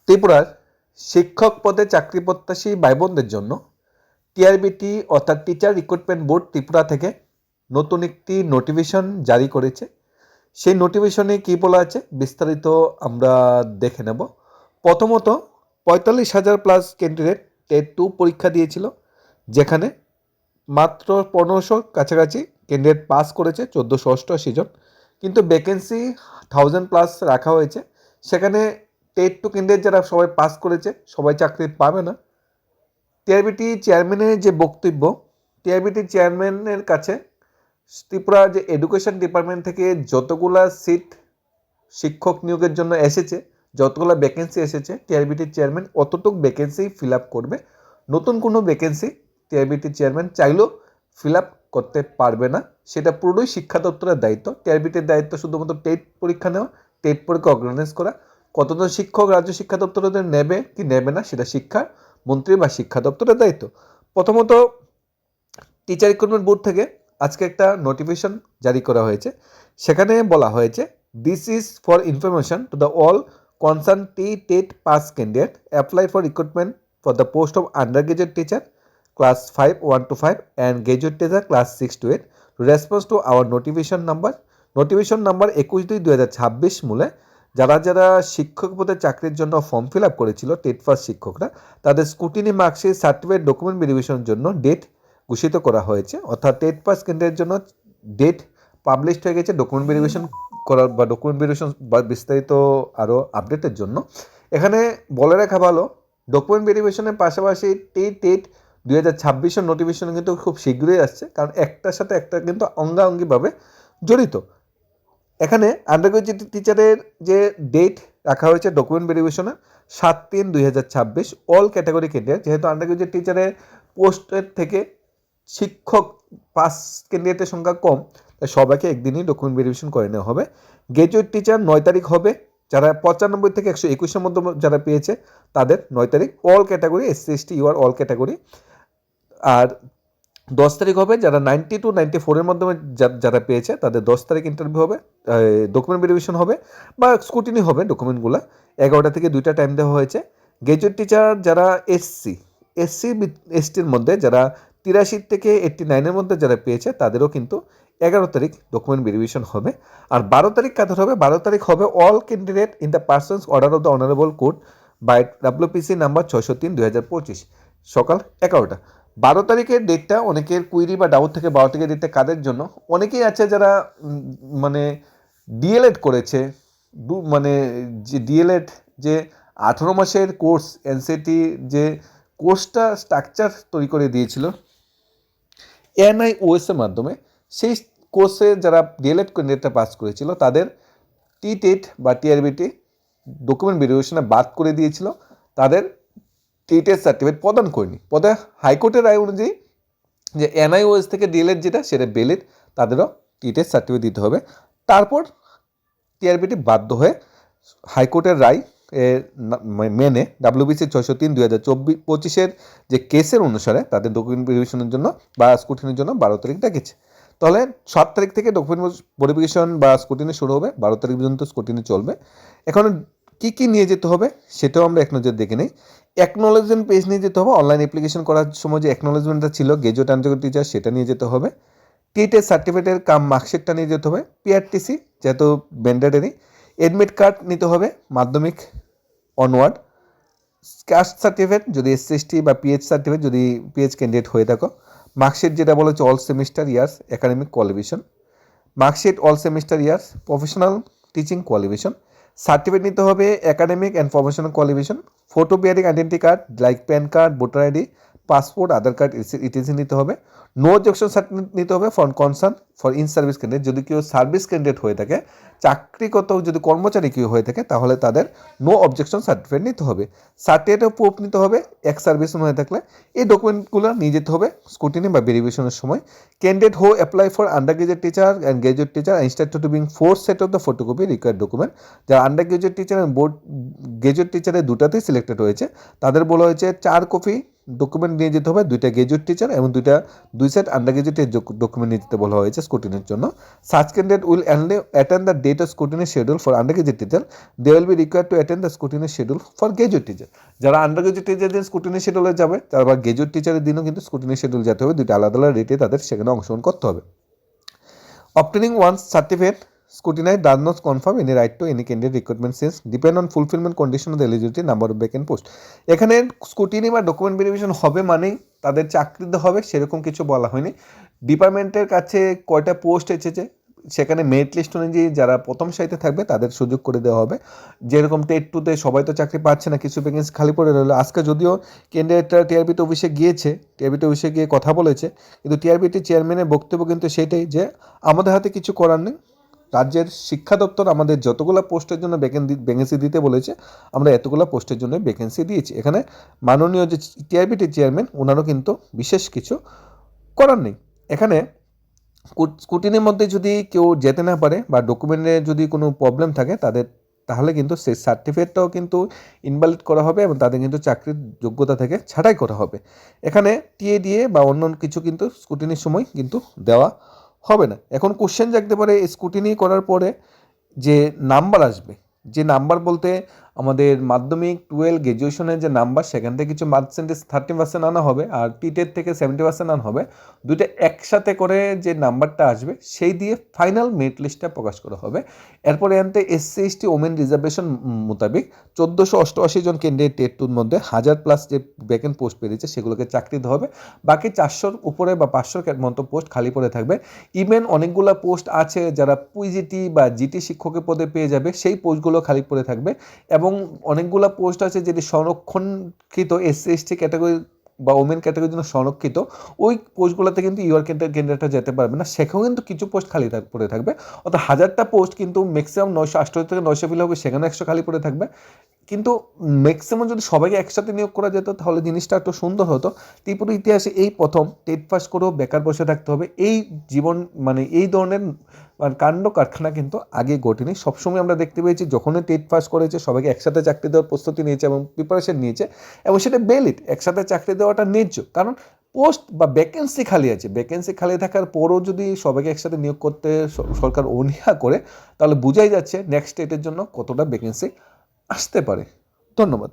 ত্রিপুরার শিক্ষক পদে চাকরি প্রত্যাশী ভাই বোনদের জন্য টিআরবিটি অর্থাৎ টিচার রিক্রুটমেন্ট বোর্ড ত্রিপুরা থেকে নতুন একটি নোটিফিকেশন জারি করেছে। সেই নোটিফিকেশনে কী বলা আছে বিস্তারিত আমরা দেখে নেব। প্রথমত 45,000 প্লাস ক্যান্ডিডেট টেট 2 পরীক্ষা দিয়েছিল, যেখানে মাত্র 1500 কাছাকাছি ক্যান্ডিডেট পাস করেছে, 1488 জন, কিন্তু ভ্যাকেন্সি 1000 প্লাস রাখা হয়েছে। সেখানে টেট 2 ক্যান্ডিডেট যারা সবাই পাস করেছে সবাই চাকরি পাবে না। টিআরবিটি চেয়ারম্যানের যে বক্তব্য, টিআরবিটি চেয়ারম্যানের কাছে ত্রিপুরা যে এডুকেশন ডিপার্টমেন্ট থেকে যতগুলা সিট শিক্ষক নিয়োগের জন্য এসেছে, যতগুলো ভ্যাকেন্সি এসেছে, টিআরবিটির চেয়ারম্যান অতটুক ভ্যাকেন্সি ফিল আপ করবে। নতুন কোনো ভ্যাকেন্সি টিআরবিটির চেয়ারম্যান চাইলেও ফিল আপ করতে পারবে না। সেটা পুরোই শিক্ষা দপ্তরের দায়িত্ব। টিআরবিটির দায়িত্ব শুধুমাত্র টেট পরীক্ষা নেওয়া, টেট পরীক্ষা অর্গানাইজ করা। কতজন শিক্ষক রাজ্য শিক্ষা দপ্তরের নেবে কি নেবে না সেটা শিক্ষা মন্ত্রী বা শিক্ষা দপ্তরের দায়িত্ব। প্রথমত টিচার রিক্রুটমেন্ট বোর্ড থেকে আজকে একটা নোটিফিকেশন জারি করা হয়েছে। সেখানে বলা হয়েছে, this is for information to the all concern TET pass candidate apply for recruitment for the post of under graduate teacher class 5 1 to 5 and graduate teacher class 6 to 8 to response to our notification number 21/2/2026 মূলে যারা যারা শিক্ষক পদে চাকরির জন্য form fill up করেছিল TET pass শিক্ষকরা, তাদের স্কুটিনি মার্কশিট সার্টিফিকেট ডকুমেন্ট ভেরিফিকেশনের জন্য ডেট ঘোষিত করা হয়েছে। অর্থাৎ টেট পাস কেন্দ্রের জন্য ডেট পাবলিশড হয়ে গেছে ডকুমেন্ট ভেরিফিকেশন করার বা ডকুমেন্ট ভেরিফিকেশন বা বিস্তারিত আরও আপডেটের জন্য। এখানে বলে রাখা ভালো, ডকুমেন্ট ভেরিফিকেশনের পাশাপাশি টেট 2026 নোটিফিকেশন কিন্তু খুব শীঘ্রই আসছে, কারণ একটার সাথে একটা কিন্তু অঙ্গাঅঙ্গিভাবে জড়িত। এখানে আন্ডার গ্রাজুয়েট টিচারের যে ডেট রাখা হয়েছে ডকুমেন্ট ভেরিফিকেশনের 7/3/2026 অল ক্যাটাগরি ক্যান্ডিডেট, যেহেতু আন্ডার গ্রাজুয়েট টিচারের পোস্টের থেকে শিক্ষক পাস ক্যান্ডিডেটের সংখ্যা কম, তাই সবাইকে একদিনই ডকুমেন্ট ভেরিফিকেশন করে নেওয়া হবে। গ্র্যাজুয়েট টিচার 9 তারিখ হবে, যারা 95 থেকে 121-এর মধ্যে যারা পেয়েছে তাদের 9 তারিখ, all category SC ST UR all category. আর 10 তারিখ হবে যারা 90 to 94-এর মাধ্যমে যারা পেয়েছে তাদের 10 তারিখ ইন্টারভিউ হবে, ডকুমেন্ট ভেরিফিকেশন হবে বা স্কুটিনি হবে ডকুমেন্টগুলো। 11টা থেকে 2টা টাইম দেওয়া হয়েছে। গ্র্যাজুয়েট টিচার যারা SC STর মধ্যে যারা 83 থেকে 89-এর মধ্যে যারা পেয়েছে তাদেরও কিন্তু 11 তারিখ ডকুমেন্ট ভেরিফিকেশন হবে। আর 12 তারিখ কাদের হবে, 12 তারিখ হবে all candidate in the persons order of the honourable court by WPC number 603/2025 সকাল 11টা। 12 তারিখের ডেটটা অনেকের কুইরি বা ডাউট থেকে 12 তারিখের ডেটটা কাদের জন্য, অনেকেই আছে যারা মানে ডিএলএড করেছে, মানে যে ডিএলএড যে 18 মাসের কোর্স এনসিটি যে কোর্সটা স্ট্রাকচার তৈরি করে দিয়েছিল NIOS এর মাধ্যমে, সেই কোর্সে যারা ডিএলএড ক্যান্ডিডেটটা পাস করেছিল তাদের টেট বা টিআরবিটি ডকুমেন্ট ভেরিফিকেশনে বাদ করে দিয়েছিল, তাদের টেটের সার্টিফিকেট প্রদান করেনি। পদে হাইকোর্টের রায় অনুযায়ী যে NIOS থেকে ডিএলএড যেটা সেটা বেলেট, তাদেরও টেটের সার্টিফিকেট দিতে হবে। তারপর টিআরবিটি বাধ্য হয়ে হাইকোর্টের রায় মেনে WPC 603/2025 যে কেসের অনুসারে তাদের ডকুমেন্ট ভেরিফিকেশনের জন্য বা স্কুটিনির জন্য 12 তারিখ ডেকেছে। তাহলে 7 তারিখ থেকে ডকুমেন্ট ভেরিফিকেশন বা স্কুটিনি শুরু হবে, 12 তারিখ পর্যন্ত স্কুটিনি চলবে। এখন কী কী নিয়ে যেতে হবে সেটাও আমরা এক নজর দেখে নিই। অ্যাকনোলেজমেন্ট পেজ নিয়ে যেতে হবে, অনলাইন অ্যাপ্লিকেশন করার সময় যে অ্যাকনোলেজমেন্টটা ছিল গ্র্যাজুয়েট আন্ডার টিচার সেটা নিয়ে যেতে হবে। টেটের সার্টিফিকেটের মার্কশিটটা নিয়ে যেতে হবে, PRTC যেহেতু ম্যান্ডেটরি, এডমিট কার্ড নিতে হবে মাধ্যমিক অনওয়ার্ড, কাস্ট সার্টিফিকেট যদি SC ST বা PH সার্টিফিকেট যদি PH ক্যান্ডিডেট হয়ে থাকো, মার্কশিট যেটা বলা হচ্ছে all semester years academic qualification, marksheet all semester years professional teaching qualification, certificate নিতে হবে academic and professional qualification, photo bearing identity card like pan card, voter ID, passport, Aadhaar card etc নিতে হবে। No objection certificate নিতে হবে for concern for in service candidate, যদি কেউ service candidate হয়ে থাকে, চাকরিগত যদি কর্মচারী কেউ হয়ে থাকে তাহলে তাদের নো অবজেকশন সার্টিফিকেট নিতে হবে। সার্টিফিকেট প্রুফ নিতে হবে এক্স সার্ভিস হয়ে থাকলে। এই ডকুমেন্টগুলো নিয়ে যেতে হবে স্কুটিনি বা ভেরিফিকেশনের সময়। Candidate who apply for undergraduate teacher and graduate teacher instructed to being 4 set of the photocopy required document, যারা undergraduate teacher and board graduate টিচারের দুটাতেই সিলেক্টেড হয়েছে তাদের বলা হয়েছে 4 কপি ডকুমেন্ট নিয়ে যেতে হবে, 2টা গ্র্যাজুয়েট টিচার এবং 2 সেট আন্ডার গ্র্যাজুয়েটের ডকুমেন্ট নিয়ে যেতে বলা হয়েছে স্কুটিনির জন্য। Such candidate will only attend the date of scrutiny schedule for undergraduate teacher, they will be required to attend the scrutiny schedule for graduate teacher. যারা undergraduate teacher দিন scrutiny শিডিউলে যাবে, তারা আবার গ্র্যাজুয়েট টিচারের দিনও কিন্তু scrutiny schedule যেতে হবে, 2টা আলাদা আলাদা রেটে তাদের সেখানে অংশগ্রহণ করতে হবে। Obtaining one's certificate, scrutiny does not confirm any right to any candidate recruitment since depend on fulfillment condition of the eligibility number of vacant post. এখানে স্কুটিনি বা ডকুমেন্ট ভেরিফিকেশন হবে মানেই তাদের চাকরি দিতে হবে সেরকম কিছু বলা হয়নি। ডিপার্টমেন্টের কাছে কয়টা পোস্ট এসেছে সেখানে মেরিট লিস্ট অনুযায়ী যারা প্রথম সারিতে থাকবে তাদের সুযোগ করে দেওয়া হবে। যেরকম টেট 2তে সবাই তো চাকরি পাচ্ছে না, কিছু ভ্যাকেন্সি খালি পড়ে রইলো। আজকে যদিও ক্যান্ডিডেটরা টিআরবিটি অফিসে গিয়েছে, টিআরবিটি অফিসে গিয়ে কথা বলেছে, কিন্তু টিআরবিটি চেয়ারম্যানের বক্তব্য কিন্তু সেটাই যে আমাদের হাতে কিছু করার নেই, রাজ্যের শিক্ষা দপ্তর আমাদের যতগুলো পোস্টের জন্য ভ্যাকেন্সি দিতে বলেছে আমরা এতগুলো পোস্টের জন্য ভ্যাকেন্সি দিয়েছি। এখানে মাননীয় যে টিআরবিটি চেয়ারম্যান ওনারও কিন্তু বিশেষ কিছু করার নেই। এখানে স্কুটিনির মধ্যে যদি কেউ যেতে না পারে বা ডকুমেন্টে যদি কোনো প্রবলেম থাকে তাহলে কিন্তু সেই সার্টিফিকেটটাও কিন্তু ইনভ্যালিড করা হবে এবং তাদের কিন্তু চাকরির যোগ্যতা থেকে ছাঁটাই করা হবে। এখানে টিএডিএ বা অন্য কিছু কিন্তু স্কুটিনির সময় কিন্তু দেওয়া হবে না। এখন কোশ্চেন জাগতে পারে স্কুটিনি করার পরে যে নাম্বার আসবে, যে নাম্বার বলতে আমাদের মাধ্যমিক 12 গ্র্যাজুয়েশনের যে নাম্বার সেখান থেকে কিছু পার্সেন্টেজ 30% আনা হবে আর টিটের থেকে 70% আনা হবে, দুইটা একসাথে করে যে নাম্বারটা আসবে সেই দিয়ে ফাইনাল মেরিট লিস্টটা প্রকাশ করা হবে। এরপরে আনতে SC ST ওমেন রিজার্ভেশন মোতাবেক 1488 জন ক্যান্ডিডেট টেট 2-র মধ্যে 1000+ যে ভ্যাকেন্ট পোস্ট বেরিয়েছে সেগুলোকে চাকরি দিতে হবে। বাকি 400-র উপরে বা 500-র মতো পোস্ট খালি পড়ে থাকবে। ইভেন অনেকগুলো পোস্ট আছে যারা পিজিটি বা জিটি শিক্ষকের পদে পেয়ে যাবে, সেই পোস্টগুলো খালি পড়ে থাকবে। এবং অনেকগুলো পোস্ট আছে যেটি সংরক্ষিত SC ST ক্যাটাগরি বা ওমেন ক্যাটাগরির জন্য সংরক্ষিত, ওই পোস্টগুলোতে কিন্তু ইউআর ক্যান্ডিডেটটা যেতে পারবে না, সেখানেও কিন্তু কিছু পোস্ট খালি পড়ে থাকবে। অর্থাৎ 1000টা পোস্ট কিন্তু ম্যাক্সিমাম 988 থেকে 900 ফিল হবে, সেখানে 100 খালি পড়ে থাকবে। কিন্তু ম্যাক্সিমাম যদি সবাইকে একসাথে নিয়োগ করা যেত তাহলে জিনিসটা একটু সুন্দর হতো। ত্রিপুরা ইতিহাসে এই প্রথম টেট পাস করেও বেকার বসে থাকতে হবে, এই জীবন মানে এই ধরনের কাণ্ড কারখানা কিন্তু আগে ঘটেনি। সবসময় আমরা দেখতে পেয়েছি যখনই টেট পাস করেছে সবাইকে একসাথে চাকরি দেওয়ার প্রস্তুতি নিয়েছে এবং প্রিপারেশন নিয়েছে, এবং সেটা ভ্যালিড, একসাথে চাকরি দেওয়াটা ন্যায্য। কারণ পোস্ট বা ভ্যাকেন্সি খালি আছে, ভ্যাকেন্সি খালি থাকার পরও যদি সবাইকে একসাথে নিয়োগ করতে সরকার অনীহা করে তাহলে বোঝাই যাচ্ছে নেক্সট স্টেটের জন্য কতটা ভ্যাকেন্সি আসতে পারে। ধন্যবাদ।